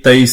23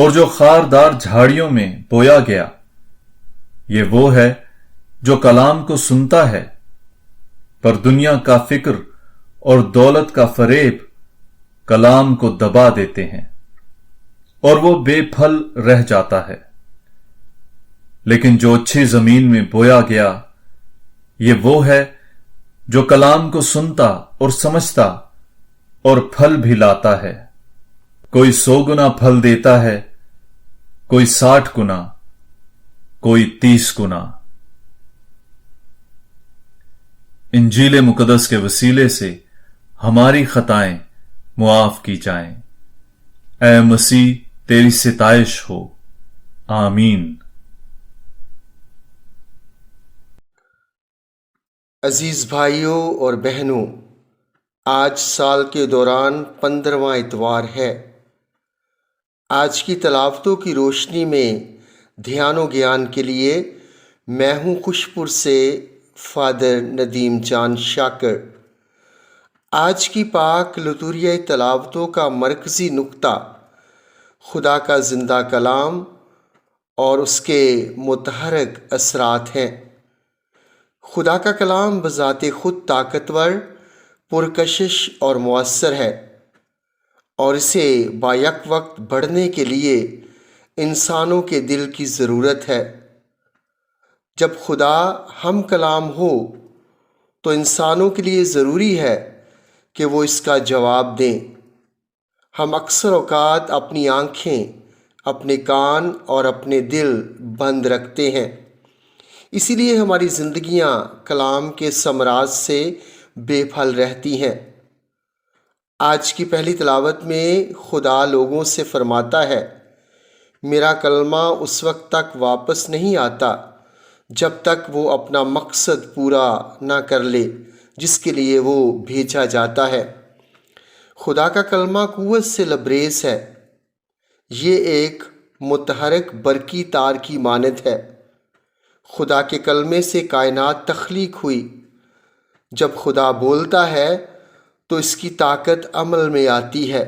اور جو خاردار جھاڑیوں میں بویا گیا، یہ وہ ہے جو کلام کو سنتا ہے، پر دنیا کا فکر اور دولت کا فریب کلام کو دبا دیتے ہیں اور وہ بے پھل رہ جاتا ہے۔ لیکن جو اچھی زمین میں بویا گیا، یہ وہ ہے جو کلام کو سنتا اور سمجھتا اور پھل بھی لاتا ہے۔ کوئی 100 گنا پھل دیتا ہے، کوئی 60 گنا، کوئی 30 گنا۔ انجیل مقدس کے وسیلے سے ہماری خطائیں معاف کی جائیں۔ اے مسیح، تیری ستائش ہو۔ آمین۔ عزیز بھائیوں اور بہنوں، آج سال کے دوران 15واں اتوار ہے۔ آج کی تلاوتوں کی روشنی میں دھیان و گیان کے لیے میں ہوں خوشپور سے فادر ندیم جان شاکر۔ آج کی پاک لتوریہ تلاوتوں کا مرکزی نقطہ خدا کا زندہ کلام اور اس کے متحرک اثرات ہیں۔ خدا کا کلام بذات خود طاقتور، پرکشش اور مؤثر ہے، اور اسے بیک وقت بڑھنے کے لیے انسانوں کے دل کی ضرورت ہے۔ جب خدا ہم کلام ہو تو انسانوں کے لیے ضروری ہے کہ وہ اس کا جواب دیں۔ ہم اکثر اوقات اپنی آنکھیں، اپنے کان اور اپنے دل بند رکھتے ہیں، اسی لیے ہماری زندگیاں کلام کے ثمرات سے بے پھل رہتی ہیں۔ آج کی پہلی تلاوت میں خدا لوگوں سے فرماتا ہے، میرا کلمہ اس وقت تک واپس نہیں آتا جب تک وہ اپنا مقصد پورا نہ کر لے جس کے لیے وہ بھیجا جاتا ہے۔ خدا کا کلمہ قوت سے لبریز ہے۔ یہ ایک متحرک برقی تار کی مانند ہے۔ خدا کے کلمے سے کائنات تخلیق ہوئی۔ جب خدا بولتا ہے تو اس کی طاقت عمل میں آتی ہے۔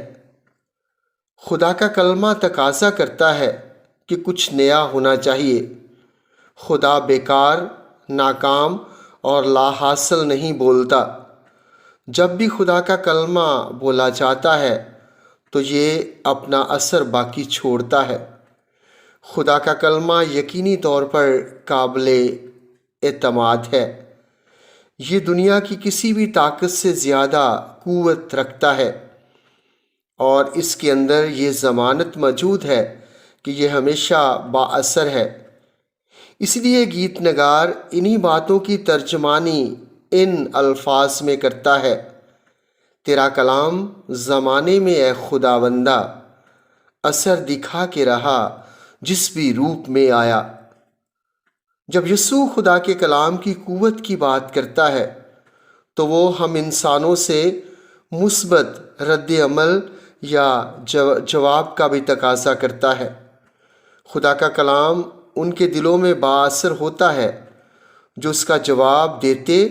خدا کا کلمہ تقاضا کرتا ہے کہ کچھ نیا ہونا چاہیے۔ خدا بیکار، ناکام اور لا حاصل نہیں بولتا۔ جب بھی خدا کا کلمہ بولا جاتا ہے تو یہ اپنا اثر باقی چھوڑتا ہے۔ خدا کا کلمہ یقینی طور پر قابل اعتماد ہے۔ یہ دنیا کی کسی بھی طاقت سے زیادہ قوت رکھتا ہے، اور اس کے اندر یہ ضمانت موجود ہے کہ یہ ہمیشہ با اثر ہے۔ اس لیے گیت نگار انہی باتوں کی ترجمانی ان الفاظ میں کرتا ہے، تیرا کلام زمانے میں اے خداوندہ اثر دکھا کے رہا جس بھی روپ میں آیا۔ جب یسوع خدا کے کلام کی قوت کی بات کرتا ہے تو وہ ہم انسانوں سے مثبت رد عمل یا جواب کا بھی تقاضا کرتا ہے۔ خدا کا کلام ان کے دلوں میں بااثر ہوتا ہے جو اس کا جواب دیتے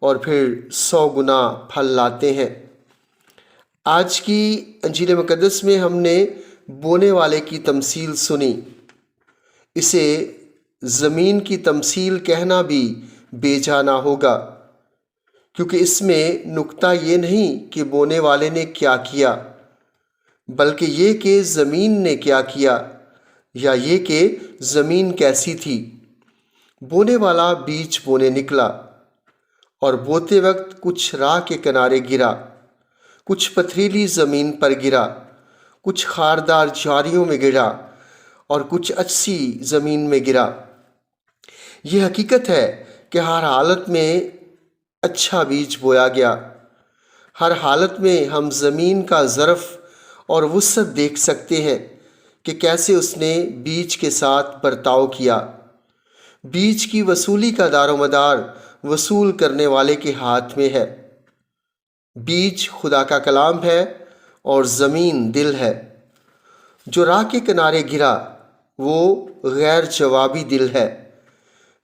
اور پھر 100 گنا پھل لاتے ہیں۔ آج کی انجیل مقدس میں ہم نے بونے والے کی تمثیل سنی۔ اسے زمین کی تمثیل کہنا بھی بے جا نہ ہوگا، کیونکہ اس میں نکتہ یہ نہیں کہ بونے والے نے کیا کیا، بلکہ یہ کہ زمین نے کیا کیا، یا یہ کہ زمین کیسی تھی۔ بونے والا بیج بونے نکلا، اور بوتے وقت کچھ راہ کے کنارے گرا، کچھ پتھریلی زمین پر گرا، کچھ خاردار جھاڑیوں میں گرا اور کچھ اچھی زمین میں گرا۔ یہ حقیقت ہے کہ ہر حالت میں اچھا بیج بویا گیا۔ ہر حالت میں ہم زمین کا ظرف اور وسعت دیکھ سکتے ہیں کہ کیسے اس نے بیج کے ساتھ برتاؤ کیا۔ بیج کی وصولی کا دار و مدار وصول کرنے والے کے ہاتھ میں ہے۔ بیج خدا کا کلام ہے اور زمین دل ہے۔ جو راہ کے کنارے گرا وہ غیر جوابی دل ہے۔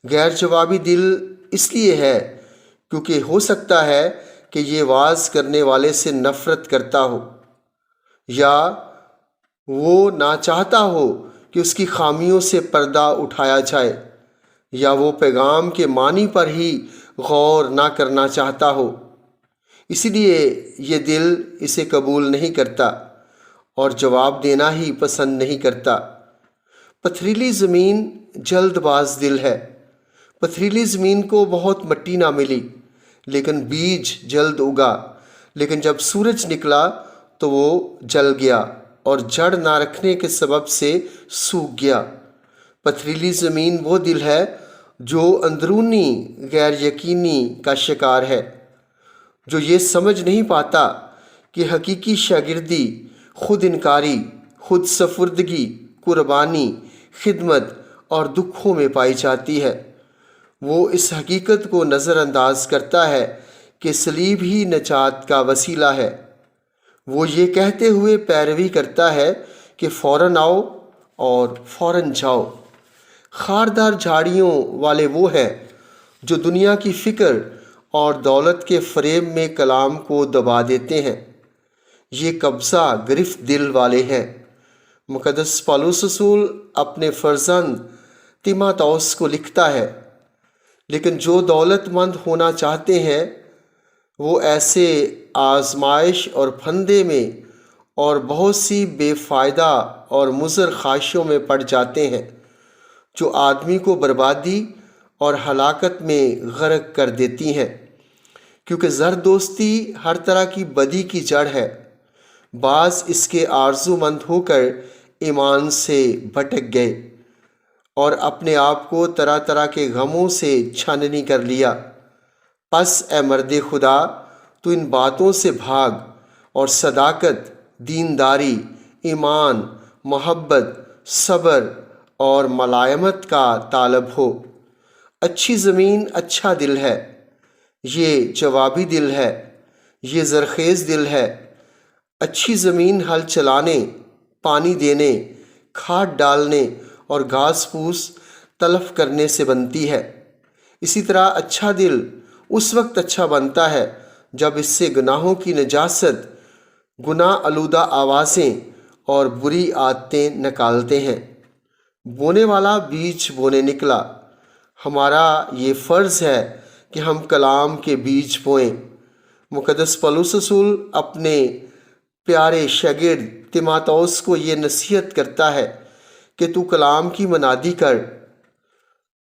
غیر جوابی دل اس لیے ہے کیونکہ ہو سکتا ہے کہ یہ وعظ کرنے والے سے نفرت کرتا ہو، یا وہ نہ چاہتا ہو کہ اس کی خامیوں سے پردہ اٹھایا جائے، یا وہ پیغام کے معنی پر ہی غور نہ کرنا چاہتا ہو، اسی لیے یہ دل اسے قبول نہیں کرتا اور جواب دینا ہی پسند نہیں کرتا۔ پتھریلی زمین جلد باز دل ہے۔ پتھریلی زمین کو بہت مٹی نہ ملی، لیکن بیج جلد اگا، لیکن جب سورج نکلا تو وہ جل گیا اور جڑ نہ رکھنے کے سبب سے سوکھ گیا۔ پتھریلی زمین وہ دل ہے جو اندرونی غیر یقینی کا شکار ہے، جو یہ سمجھ نہیں پاتا کہ حقیقی شاگردی خود انکاری، خود سپردگی، قربانی، خدمت اور دکھوں میں پائی جاتی ہے۔ وہ اس حقیقت کو نظر انداز کرتا ہے کہ صلیب ہی نجات کا وسیلہ ہے۔ وہ یہ کہتے ہوئے پیروی کرتا ہے کہ فوراً آؤ اور فوراً جاؤ۔ خاردار جھاڑیوں والے وہ ہیں جو دنیا کی فکر اور دولت کے فریب میں کلام کو دبا دیتے ہیں۔ یہ قبضہ گرفت دل والے ہیں۔ مقدس پالوس رسول اپنے فرزند تیموتھوس کو لکھتا ہے، لیکن جو دولت مند ہونا چاہتے ہیں وہ ایسے آزمائش اور پھندے میں اور بہت سی بے فائدہ اور مضر خواہشوں میں پڑ جاتے ہیں، جو آدمی کو بربادی اور ہلاکت میں غرق کر دیتی ہیں، کیونکہ زر دوستی ہر طرح کی بدی کی جڑ ہے۔ بعض اس کے آرزو مند ہو کر ایمان سے بھٹک گئے اور اپنے آپ کو طرح طرح کے غموں سے چھاننی کر لیا۔ پس اے مرد خدا، تو ان باتوں سے بھاگ اور صداقت، دینداری، ایمان، محبت، صبر اور ملائمت کا طالب ہو۔ اچھی زمین اچھا دل ہے، یہ جوابی دل ہے، یہ زرخیز دل ہے۔ اچھی زمین ہل چلانے، پانی دینے، کھاد ڈالنے اور گھاس پھوس تلف کرنے سے بنتی ہے۔ اسی طرح اچھا دل اس وقت اچھا بنتا ہے جب اس سے گناہوں کی نجاست، گناہ آلودہ آوازیں اور بری عادتیں نکالتے ہیں۔ بونے والا بیج بونے نکلا۔ ہمارا یہ فرض ہے کہ ہم کلام کے بیج بوئیں۔ مقدس پالوس رسول اپنے پیارے شاگرد تیموتھوس کو یہ نصیحت کرتا ہے کہ تو کلام کی منادی کر،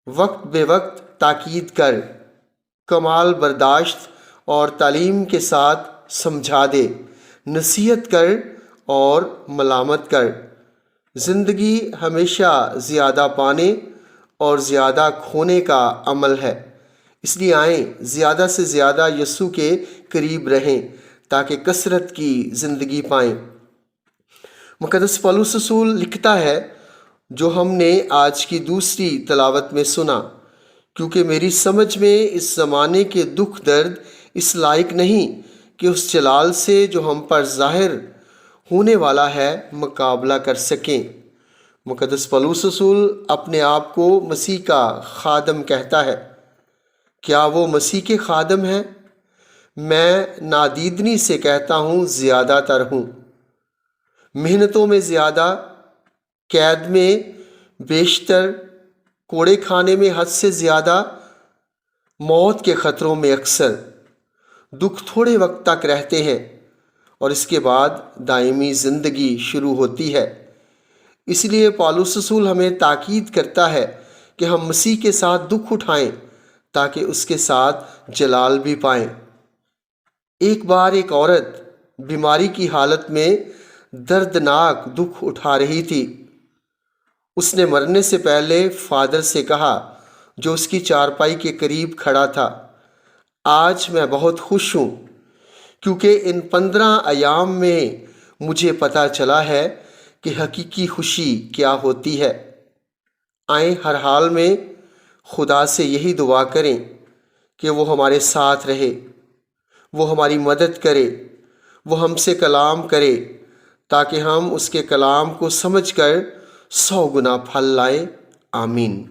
وقت بے وقت تاکید کر، کمال برداشت اور تعلیم کے ساتھ سمجھا دے، نصیحت کر اور ملامت کر۔ زندگی ہمیشہ زیادہ پانے اور زیادہ کھونے کا عمل ہے، اس لیے آئیں زیادہ سے زیادہ یسوع کے قریب رہیں تاکہ کثرت کی زندگی پائیں۔ مقدس پالوس رسول لکھتا ہے، جو ہم نے آج کی دوسری تلاوت میں سنا، کیونکہ میری سمجھ میں اس زمانے کے دکھ درد اس لائق نہیں کہ اس جلال سے جو ہم پر ظاہر ہونے والا ہے مقابلہ کر سکیں۔ مقدس پالوس رسول اپنے آپ کو مسیح کا خادم کہتا ہے۔ کیا وہ مسیح کے خادم ہیں؟ میں نادیدنی سے کہتا ہوں زیادہ تر ہوں۔ محنتوں میں زیادہ، قید میں بیشتر، کوڑے کھانے میں حد سے زیادہ، موت کے خطروں میں اکثر۔ دکھ تھوڑے وقت تک رہتے ہیں اور اس کے بعد دائمی زندگی شروع ہوتی ہے۔ اس لیے پالوس رسول ہمیں تاکید کرتا ہے کہ ہم مسیح کے ساتھ دکھ اٹھائیں تاکہ اس کے ساتھ جلال بھی پائیں۔ ایک بار ایک عورت بیماری کی حالت میں دردناک دکھ اٹھا رہی تھی۔ اس نے مرنے سے پہلے فادر سے کہا، جو اس کی چارپائی کے قریب کھڑا تھا، آج میں بہت خوش ہوں کیونکہ ان 15 ایام میں مجھے پتہ چلا ہے کہ حقیقی خوشی کیا ہوتی ہے۔ آئیں ہر حال میں خدا سے یہی دعا کریں کہ وہ ہمارے ساتھ رہے، وہ ہماری مدد کرے، وہ ہم سے کلام کرے تاکہ ہم اس کے کلام کو سمجھ کر 100 گنا پھل لائیں۔ آمین۔